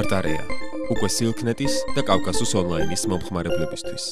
არტარეა უკვე სილქნეტის და კავკასუს ონლაინის მომხმარებლებისთვის.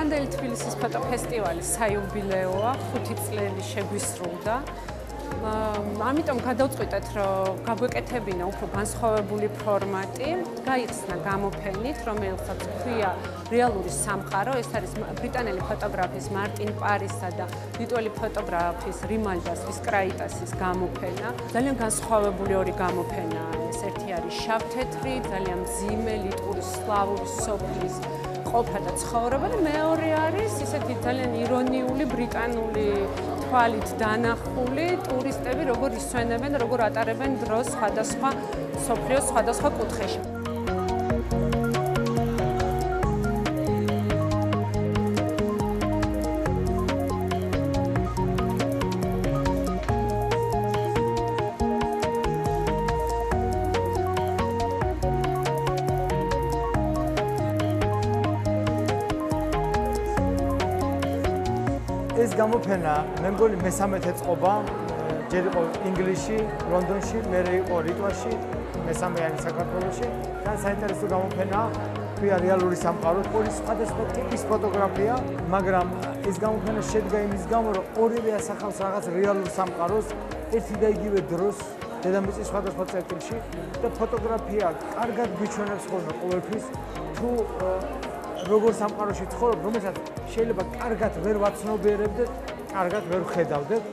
ლევანდელი თბილისის ფოტოფესტივალის საიუბილეოა, 5 წლები შეგვისრულდა. ამიტომ გადავწყვიტეთ, რომ გაგვეკეთებინა უფრო განსხვავებული ფორმატი, გაიხსნა გამოფენით, რომელსაც ქვია რეალური სამყარო. ეს არის ბრიტანელი ფოტოგრაფის მარტინ პარისა და ლიტველი ფოტოგრაფის რიმალდას ვისკრაიტასის გამოფენა. ძალიან განსხვავებული ორი გამოფენაა. ეს ერთი არის შავ-თეთრი, ძალიან მძიმე ლიტვური სლავური სოფლის ყოფა და ცხოვრება და მეორე არის ისეთი ძალიან ირონიული ბრიტანული თვალით დანახული ტურისტები როგორ ისვენებენ, როგორ ატარებენ დროს სხვადასხვა სოფლიოს სხვადასხვა კუთხეში. ეს გამოფენა მე მგონი მე-13 წყობა, ჯერ იყო ინგლისში, ლონდონში, მერე იყო ლიტვაში, მე-3 არის საქართველოში. და საინტერესო გამოფენაა, ქვია რეალური სამყარო, პოლის სხვადასხვა ტიპის ფოტოგრაფია, მაგრამ ეს გამოფენა შედგა იმის გამო, რომ ორივე ასახავს რაღაც რეალურ სამყაროს, ერთი და იგივე დროს დედამიწის სხვადასხვა წერტილში და ფოტოგრაფია კარგად გვიჩვენებს ხოლმე ყოველთვის თუ როგორ სამყაროში ცხოვრობ, რომელსაც შეიძლება კარგად ვერ ვაცნობიერებდეთ, კარგად ვერ ვხედავდეთ.